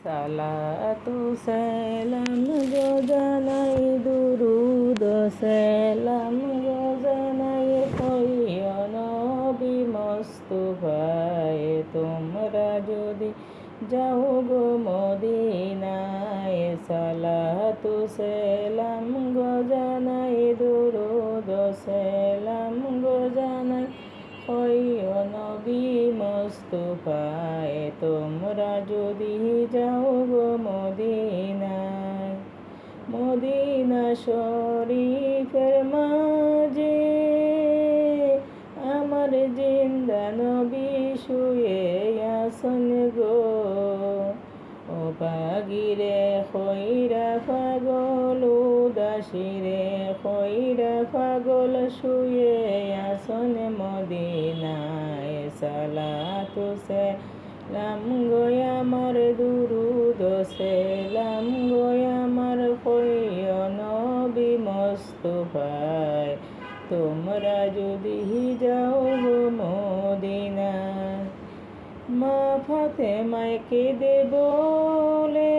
সালাতু সালাম গো জানাই দুরুদ সালাম গো জানাই কইও নবী মুস্তাফায় তোমরা যদি যাও গো মদিনায় সালাতু সালাম গো জানাই দুরুদ সালাম গো জানাই কইও নবী মুস্তাফায় তোমরা যদি যাও গো মদিনায় মদিনা শরীফের মাঝে আমার জিন্দা নবী শুয়ে আসন গো ও পাগিরে খৈরা পাগল উদাসীরে খৈরা পাগল শুয়ে আসন মদিনায় সালাতু সালাম গো আমার দুরুদ সালাম গো আমার কইও নবী মুস্তাফায় তোমরা যদি যাও গো মদিনায় মা ফাতেমায় কেঁদে বলে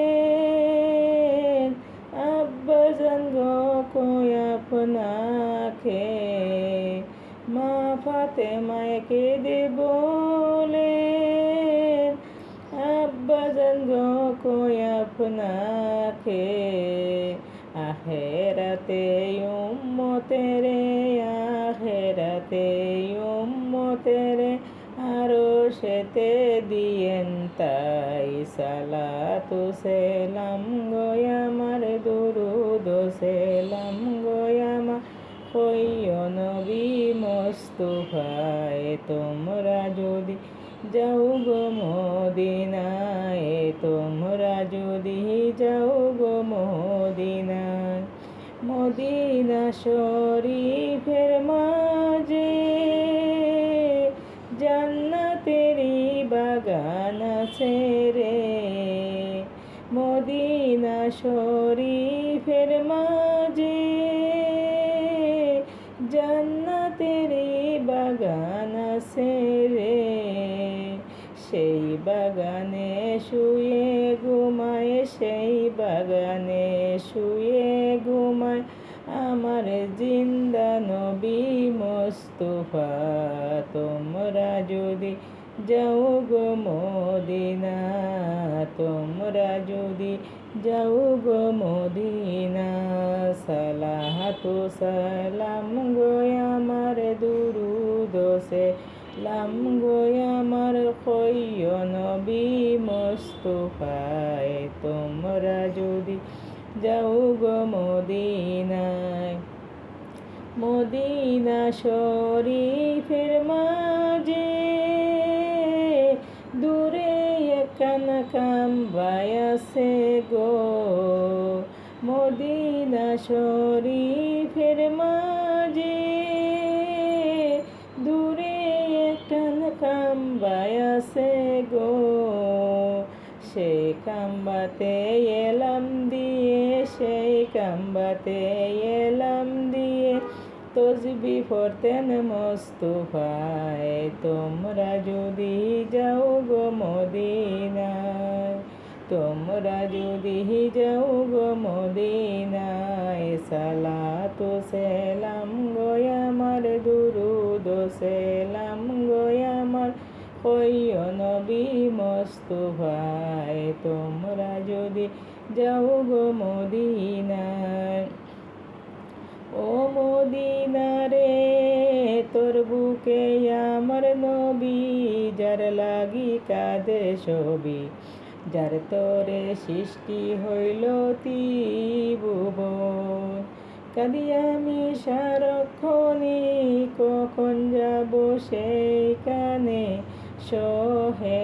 আব্বাজান গো কই আপনাকে মা ফাতেমায় কেঁদে বলে আব্বাজান গো কই আপনাকে আখেরাতে উম্মতেরে আখেরাতে উম্মতেরে আরো সেতে দিয়েন তাই সালাতু সালাম গো আমার দুরুদ সালাম গো আমার কইও নবী মুস্তাফায় তোমরা যদি যাও গো মদিনায় তোমরা যদি যাও গো মদিনায় মদিনা শরীফের মাঝে জান্নাতেরি বাগান আছে রে মদিনা শরীফের মাঝে জান্নাতেরি বাগান আছে রে সেই বাগানে শুয়ে ঘুমায় সেই বাগানে শুয়ে ঘুমায় আমার জিন্দা নবী মুস্তাফা তোমরা যদি যাও গো মদিনা তোমরা যদি যাও গো মদিনা সালাতু সালাম গো আমার দুরুদ সালাম গো আমার কইও নবী মুস্তাফায় তোমরা যদি যাও গো মদিনায় মদিনা শরীফের মাঝে দূরে একখান কাম্বা আছে গো মদিনা শরীফের মাঝে দূরে একখান কাম্বা আছে গো সেই কাম্বাতে এলাম দিয়ে সেই কাম্বাতে এলাম দিয়ে তসবি পড়তেন মুস্তাফায় তোমরা যদি যাও গো মদিনায় তোমরা যদি যাও গো মদিনায় সালাতু সালাম গো আমার দুরুদ সালাম গো আমার কইও নবী মুস্তাফায় তোমরা যদি যাও গো মদিনায় ও মদিনা রে তোর বুকে আমার নবী যার লাগি কাঁদে ছবি যার তোরে সৃষ্টি হইল ত্রিভুবন কাঁদি আমি সারাক্ষণই কখন যাব সেইখানে সহে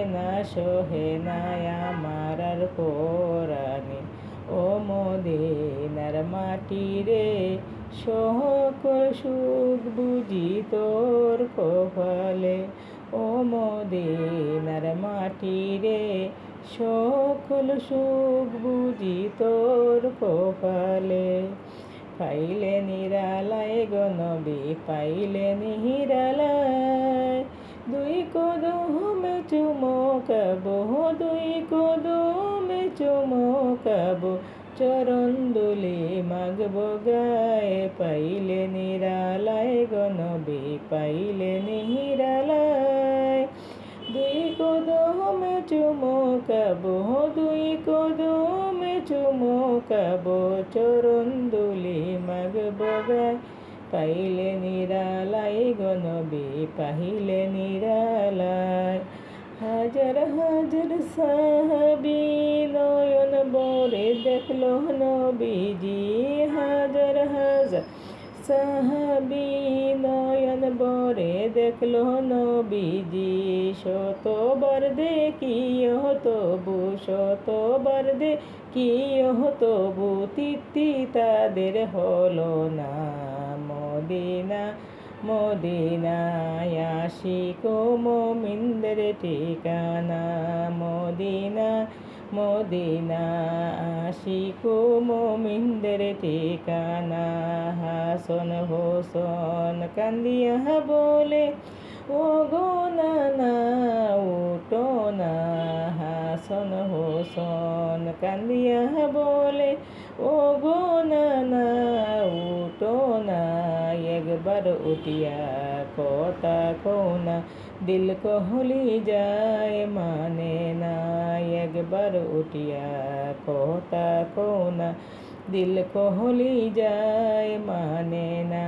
না আমার আর পরাণে ও মদিনার মাটি রে সকল সুখ বুঝি তোর কপালে ও মদিনার মাটি রে সকল সুখ বুঝি তোর কপালে পাইলে নিরালায় গো নবী পাইলে নিরালায় দুই কদমে চুমকাবো দুই কদমে চুমকাবো, চরণ দুলি মাগবো গায়ে, পাইলে নিরালায় গো নবী, পাইলে নিরালায়। দুই কদমে চুমকাবো, দুই কদমে চুমকাবো, চরণ দুলি মাগবো গায়ে, পাইলে নিরালায় গো নবী, পাইলে নিরালায়। হাজার হাজার সাহাবী নয়ন ভরে দেখলো নবীজি, হাজার হাজার সাহাবী নয়ন ভরে দেখলো নবীজি, শতবার দেখিও তবু, শতবার দেখিও তবু, তৃপ্তি তাদের হলো না। মদিনা মদিনায় আশিক মুমিনদের ঠিকানা, মদিনা মদিনা আশিক মুমিনদের ঠিকানা। হাসান হোসেন কান্দিয়া বলে, ও গো নানা উঠো না। হাসান হোসেন কান্দিয়া বলে, ও গো নানা উঠো না। একবার উঠিয়া কথা কও না, দিল কহলি যায় মানে না। একবার উঠিয়া কথা কও না, দিল কহলি যায় মানে না।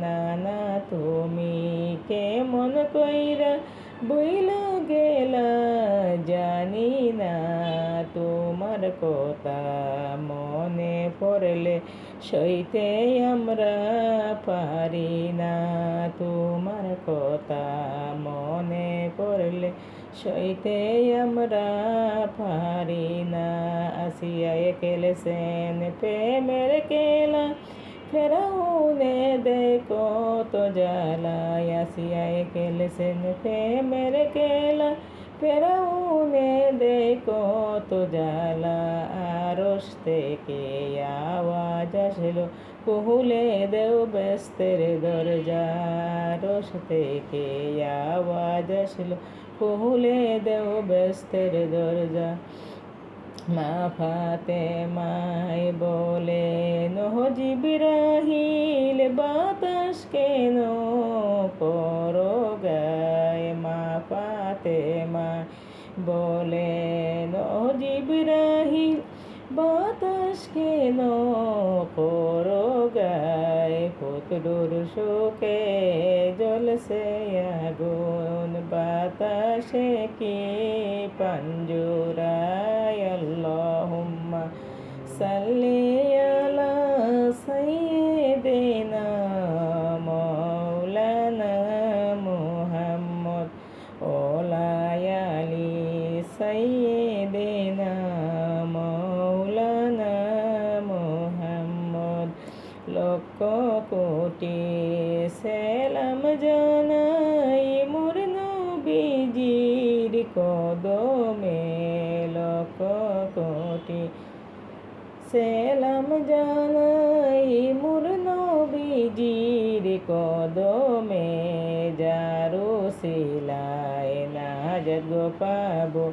নানা তুমি কেমন কইরা বইলা গেলা জানি না, তোমার কথা মনে পড়লে সইতে আমরা পারি না। তোমার কথা মনে পড়লে সইতে আমরা পারি না। আসিয়ায় খেলেছেন প্রেমের খেলা, ফেরাউনে দেখো তো জ্বালায়। আসিয়ায় খেলেছেন প্রেমের খেলা, ফেরাউনে দেখো তো জ্বালা। আরশ থেকে আওয়াজ আসলো, খুলে দেও বেহেশতের দরজা। আরশ থেকে আওয়াজ আসলো, খুলে দেও বেহেশতের দরজা। মা ফাতেমায় বলেন, ও জিবরাইল বাতাস কেন করো গায়ে। মা ফাতেমা বলেন, ও জিবরাইল বাতাস কেন করো গায়ে। পুত্রর শোকে জ্বলছে আগুন, বাতাসে কি পাঞ্জুরায়। আল্লাহুম্মা সাল্লি আলা সাইয়্যিদিনা মাওলানা মুহাম্মদ ওয়ালা আলি সাইয়্যিদিনা মাওলানা মুহাম্মদ। লক্ষ কোটি সালাম জানাই মোর নবীজির কদমে, লক্ষ কোটি সালাম জানাই মোর নবীজির কদমে। যার উসিলায় নাজাত গো পাবো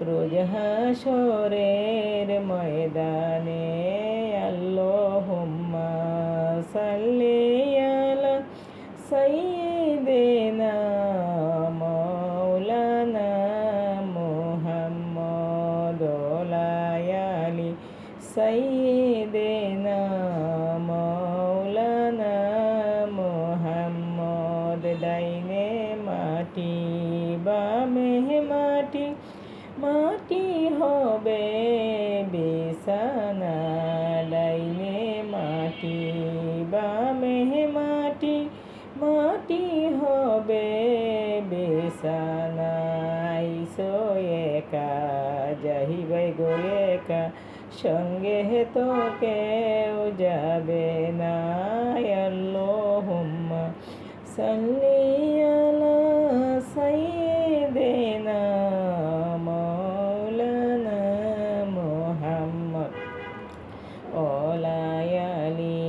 রোজ হাশরের ময়দানে। আল্লাহুম্মা সাল্লি আলা সাইয়্যিদিনা মাওলানা মুহাম্মদ ওয়ালা আলি সাইয়্যিদিনা মাওলানা মুহাম্মদ। ডাইনে মাটি বামে মাটি, মাটি হবে বিছানা। ডাইনে মাটি বামে মাটি, মাটি হবে বিছানা। আইসো একা যাইবে গো একা, সঙ্গে তো কেউ যাবে না। আল্লাহুম্মা সাল্লি আলা সাইয়্যিদিনা মাওলানা মুহাম্মদ ওয়ালা আলি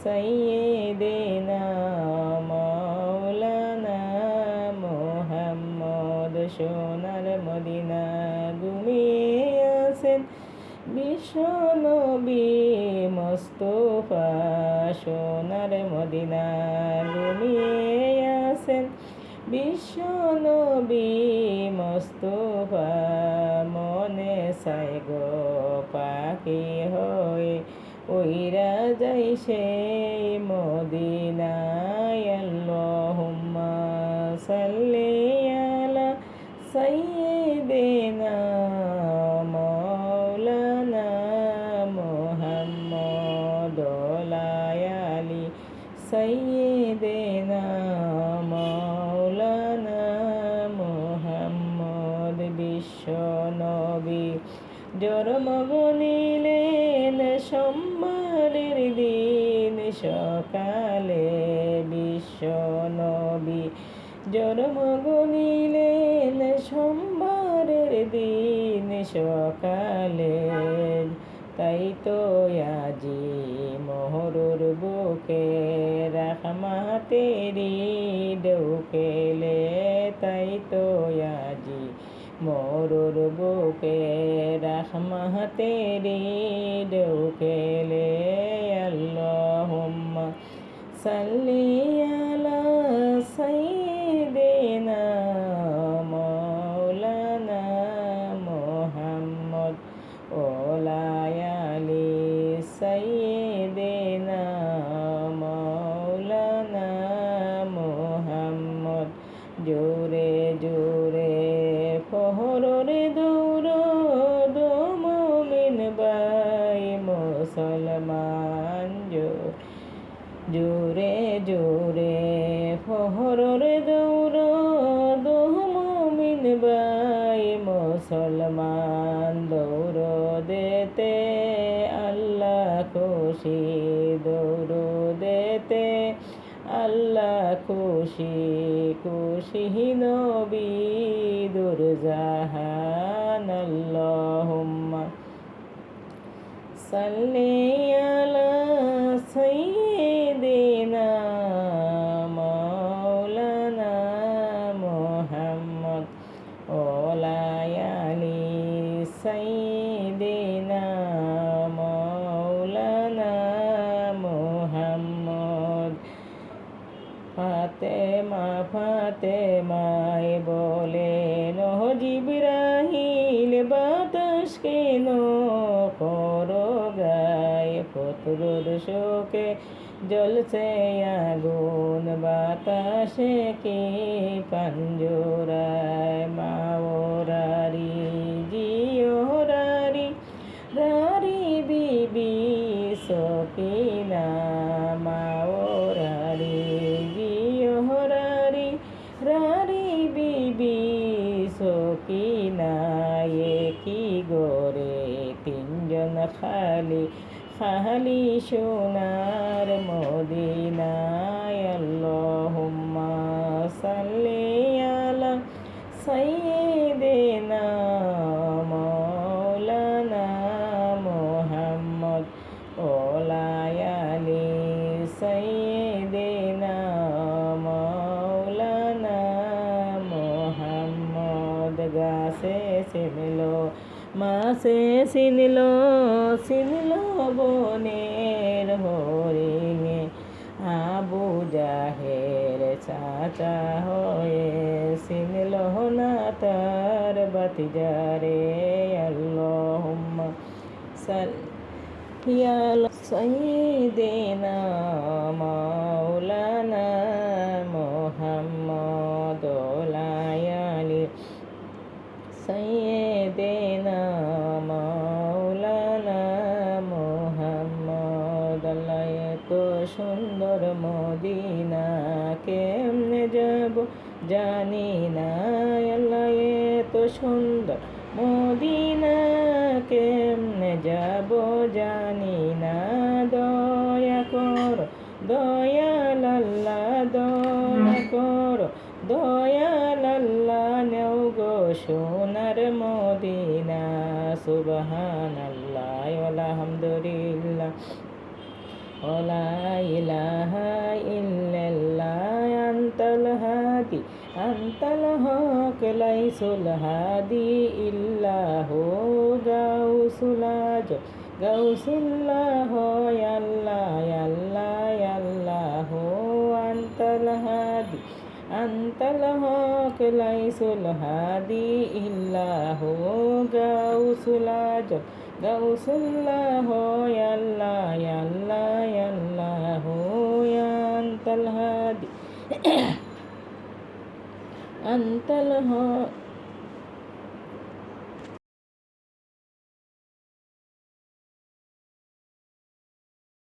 সাইয়্যিদিনা মাওলানা মুহাম্মদ। সোনার মদিনা ঘুমিয়ে আছেন বিশ্ব নবী মুস্তাফা সোনার মদিনা ঘুমিয়ে আছেন। বিশ্ব নবী মুস্তাফা মনে চায় গো পাখি হয়ে উইরা যাই সেই মদিনায়। আল্লাহুম্মা সাল্লি আলা সাইয়্যিদিনা মাওলানা মুহাম্মদ ওয়া আলি সাইয়্যিদিনা মাওলানা মুহাম্মদ। বিশ্ব নবী জন্মগ্রহণ সোমবারের দিন সকালে। বিশ্ব নবী জন্মগ্রহণ সোমবারের দিন সকালে। তাই তো আজি মোহরুর বুকে রাহমাতেরি ঢুকেলে। তাই তো আজি মোরুর বুকে রাহমাতেরি ঢুকেলে। আল্লাহুম্মা সাল্লি আলা সাইয়্যিদিনা মাওলানা মুহাম্মদ ওয়া আলি সাইয়্যিদিনা মাওলানা মুহাম্মদ। জোরে জোরে ফহরে দৌড় মুমিন ভাই মুসলমান। জোরে জোরে ফহরে দৌড় মুমিন ভাই মুসলমান। দৌড় দেতে আল্লাহ খুশি, দৌড় দেতে আল্লাহ খুশি। খুশি নবী দুরজাহান। আল্লাহুম্মা সাল্লি আলা সাইয়্যিদিনা মাওলানা মুহাম্মদ ওয়া আলি সাইয়্যিদিনা মাওলানা মুহাম্মদ। ফাতেমায় বলেন ও জিবরাইল বাতাস কেন করো গায়ে। পুত্রর শোকে জ্বলছে আগুন বাতাসে কি পাঞ্জরায়। মা ওরারি জিও রারি রারি বিবি সকিনা। মা ওরারি জিও রারি রারি বিবি সকিনা। কি গোরে তিনজন খালি খালি সোনার মদিনায়। আল্লাহুম্মা সাল্লি আলা সাইয়্যিদিনা মাওলানা মুহাম্মদ ওয়া আলি সাইয়্যিদিনা মাওলানা মুহাম্মদ। গাছে চিনলো মাছে চিনলো চিনলো বনের হরিণে। আবু জাহের চাচা হয়ে চিনলো না তার ভাতিজারে। আল্লাহুম্মা সাল্লি আলা সাইয়্যিদিনা মাওলানা মুহাম্মদ ওয়া আলি সাইয়্যিদিনা মাওলানা মুহাম্মদ। আল্লাহ এত সুন্দর মদিনা কেমনে যাব জানি না। আল্লাহ এত সুন্দর মদিনা কেমনে যাব জানি না। দয়া কর দয়াল আল্লাহ দয়া কর দয়াল আল্লাহ নেও গো সোনার মদিনা। সুবহানাল্লাহ আলহামদুলিল্লাহ ওয়া লা ইলাহা ইল্লাল্লাহ আনতাল হাদি আনতাল হক লাইসুল হাদি ইল্লাহু গাউসুল আজম গাউসুল্লাহ আল্লাহ আল্লাহ আল্লাহ আনতাল হাদি আনতাল হক লাইসুল হাদি ইল্লাহু গাউসুল আজম গাউসুল্লাহ আল্লাহ আল্লাহ আল্লাহ আনতাল হাদি أنت الهادي